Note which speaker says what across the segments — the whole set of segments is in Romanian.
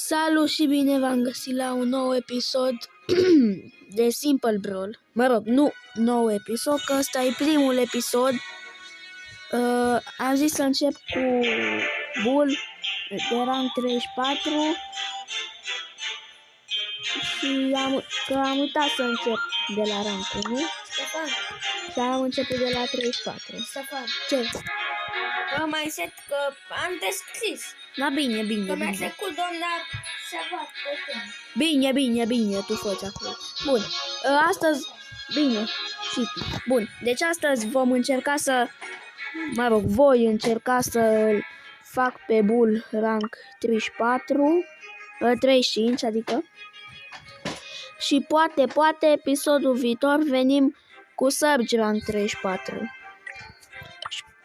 Speaker 1: Salut și bine v-am găsit la un nou episod de Simple Brawl. Mă rog, nu nou episod, că ăsta e primul episod. Am zis să încep cu Bull de rang 34 și am uitat să încep de la rang 1.
Speaker 2: Stefan.
Speaker 1: Și am început de la 34.
Speaker 2: Stefan.
Speaker 1: Ce?
Speaker 2: Că mai încet că am descris.
Speaker 1: Da, bine,
Speaker 2: Că mi-a
Speaker 1: bine.
Speaker 2: trecut doamna Savat pe timp.
Speaker 1: Bine, tu faci acolo. Bun, astăzi, bine, și tu. Bun, deci astăzi vom încerca să, mă rog, voi încerca să fac pe Bull rank 34, 35, adică. Și poate episodul viitor venim cu Surge rank 34.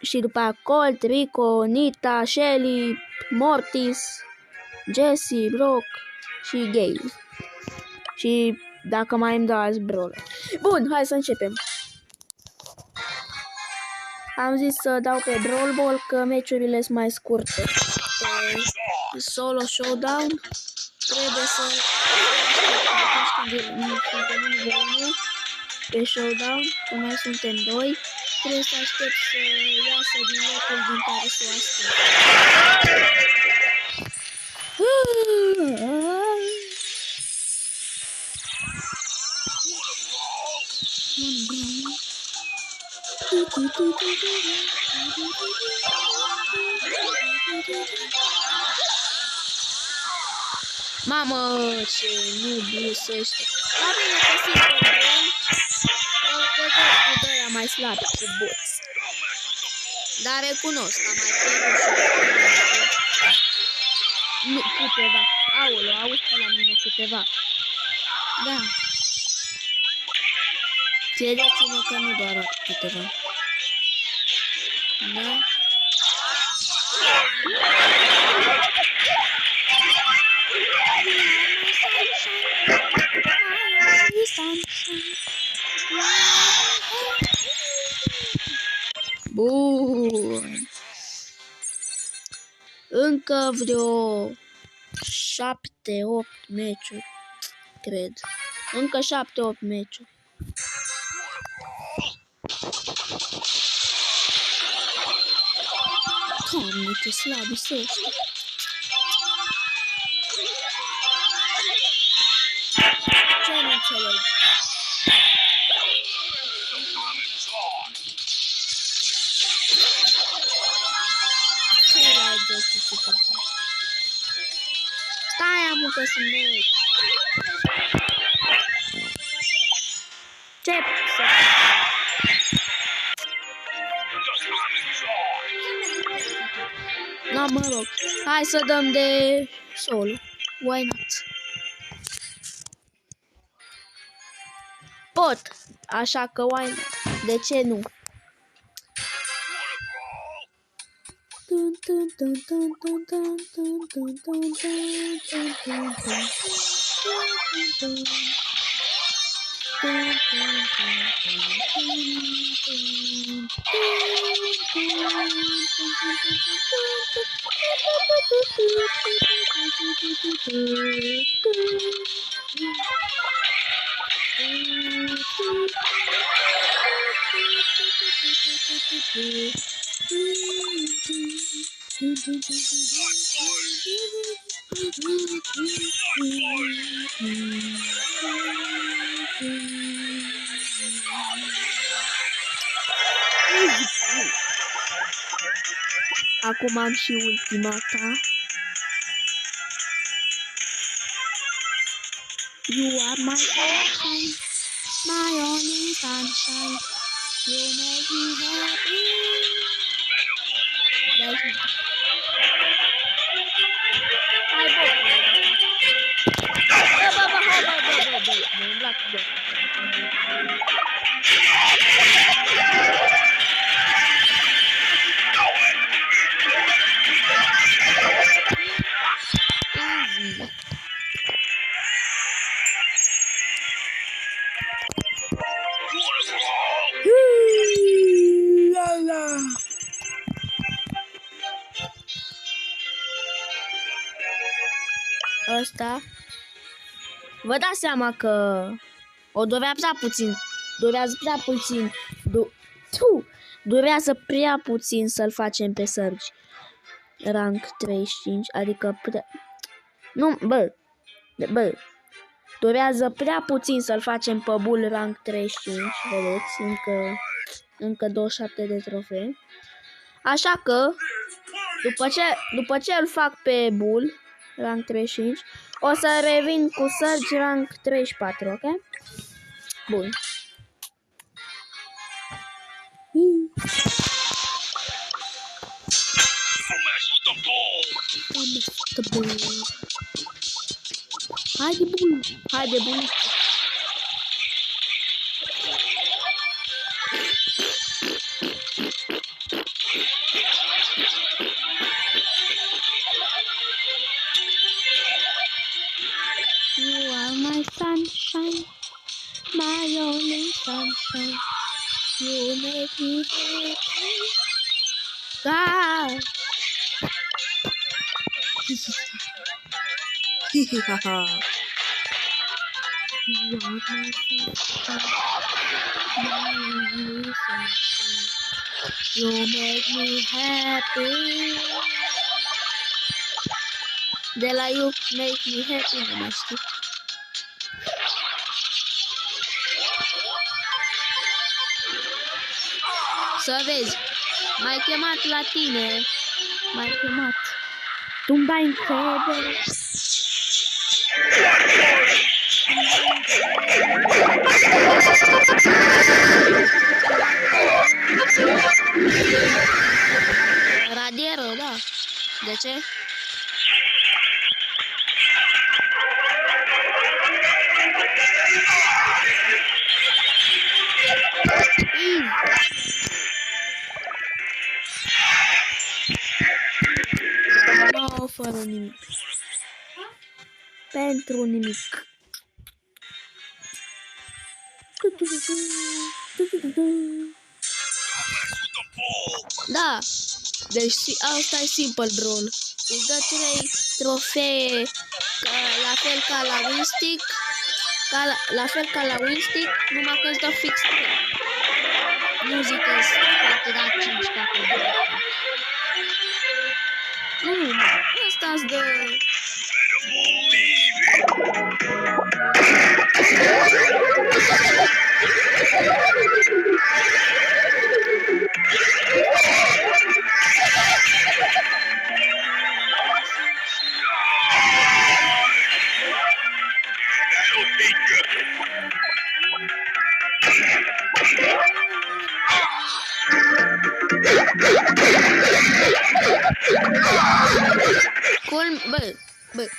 Speaker 1: Și după aia Colt, Rico, Nita, Shelly, Mortis, Jessie, Brock și Gale. Și dacă mai îmi dau azi brawler. Bun, hai să începem. Am zis să dau pe Brawl Ball că meciurile sunt mai scurte. Pe Solo Showdown trebuie să suntem nivel 1 pe Showdown, că mai suntem 2. Trebuie să aștept să iasă din locul din care să o aștept. Mamă, ce nubi sunt ăștia. Da, bine că Simple Brawl, că cu de-aia mai slab cu boți. Dar recunosc, am mai pierdut și nu, câteva. Aoleu, auzi la mine câteva. Da. Credeți-mă că nu doar câteva. Da? Bun. Încă vreo 7-8 meciuri, cred. Încă 7-8 meciuri. Doamne, ce slabi sunt ăștia. Ce nu înțeleg? Stai, amu, că sunt meci. Ce să no, mă rog. Hai să dăm de solo. Why not? Pot. Așa că why not? De ce nu? Acum am și ultimata. You are my sunshine, my only sunshine. You make me happy. Hai, ăsta. Vă dați seama că o durează prea puțin. Durează prea puțin să-l facem pe Sergi. Rank 35, adică prea... Nu, bă. Durează prea puțin să-l facem pe Bull rank 35, vedeți, încă 27 de trofee. Așa că, după ce îl fac pe Bull rank 35, o să revin cu Sergi rank 34, ok? Bun. Haide, Bull. You are my sunshine, my only sunshine. You make me happy. God. Hihihaha. You are my sunshine, my only sunshine. You make me happy. De la You Make Me Happy, nu mai știu. Să vezi, m-ai chemat la tine. M-ai chemat. Tu-mi dai încredere. Radieră, da. De ce? Nu, fără nimic. Pentru nimic. Da. Deci asta e simple brawl. Îți dă 3 trofee la fel ca la Winstick. La fel ca la Winstick, numai că îți dă fix 3. Nu zic că poate da 5 dacă nu, ăsta îți dă...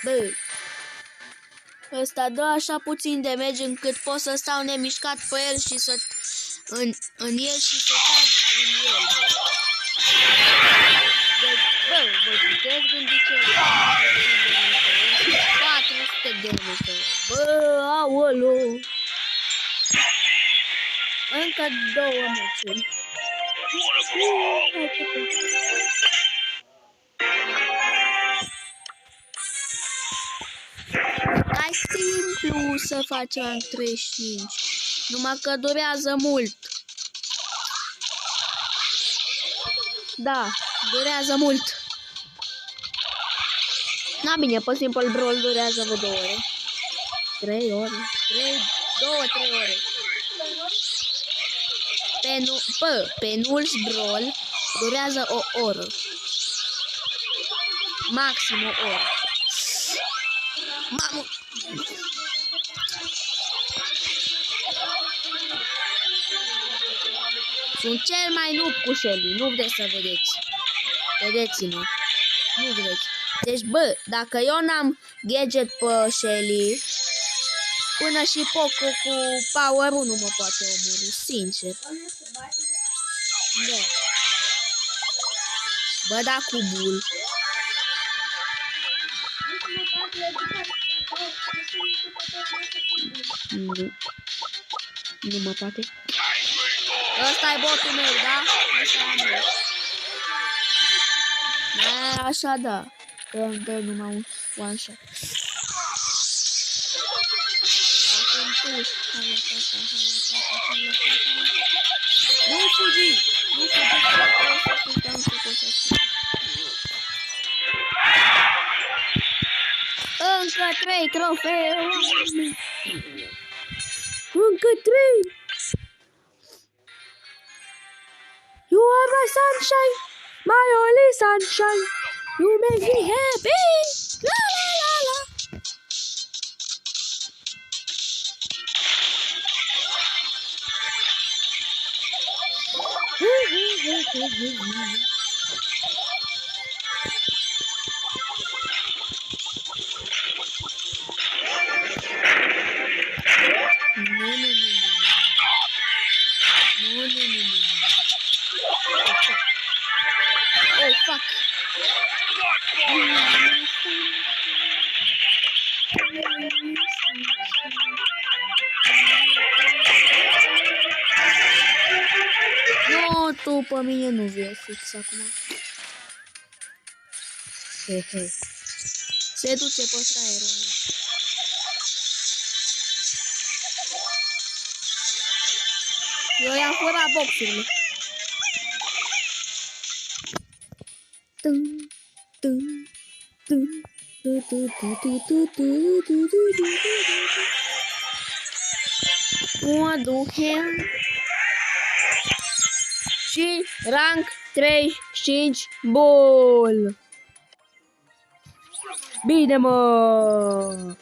Speaker 1: Bă. Ăsta dă așa puțin damage încât pot să stau nemișcat pe el și să în el și să trag în el. Deci, bă, vă puteți gândi ce 400 de damage. Bă, aolo. Încă 2 meciuri. Mai simplu să faci rank 35, numai că durează mult. Da, durează mult. Na bine, pe simple brawl durează vreo 2 ore. 3 ore. 2-3 ore. Pe Nulls brawl durează o oră. Maxim o oră. Mamă! Sunt cel mai noob cu Shelly, nu vreți să vedeți. Vedeți-mă. Nu vreți. Deci, bă, dacă eu n-am gadget pe Shelly, până și Poco cu Power-ul nu mă poate omorî, sincer. Da. Bă, da, cu Bull. Nu mă poate. Ăsta e botul meu, da? Așa da. Că îmi dă numai un one shot. Nu fugi! Nu fugi! Încă 3 trofeuri! Încă 3! You are my sunshine, my only sunshine. You make me happy. La la la la. Oh fuck. Nu, tu pe mine nu vei fix acum. Hehe. Se duce pe fraierul ăla. Eu i-am furat boxurile. Tum, tum, tum, tu, tu, tu, tu, tu, tu, tu, tu. Mă duc și rank 35 bol. Bine mă!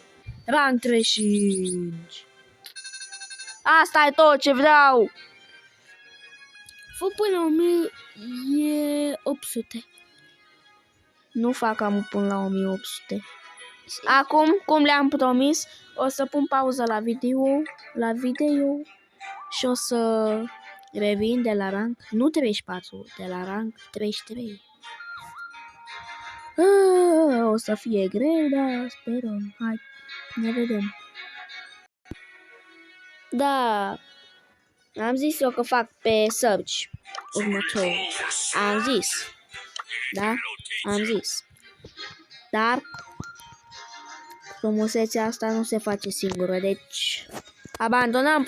Speaker 1: Rank 35. Asta e tot ce vreau. Fă până 1800. Nu fac am până la 1800. Acum, cum le-am promis, o să pun pauză la video și o să revin de la rank, nu 34, de la rank 33. O să fie greu, dar sperăm. Hai, ne vedem. Da, am zis eu că fac pe search următorul. Am zis. Da? Am zis. Dar frumusețea asta nu se face singură, deci abandonăm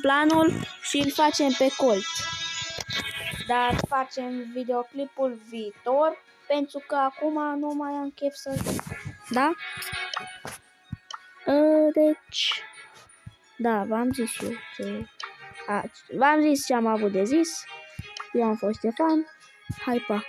Speaker 1: planul și îl facem pe Colt. Dar facem videoclipul viitor, pentru că acum nu mai am chef să... Da? Deci... Da, v-am zis eu ce... V-am zis ce am avut de zis. Eu am fost Ștefan. Hai, pa!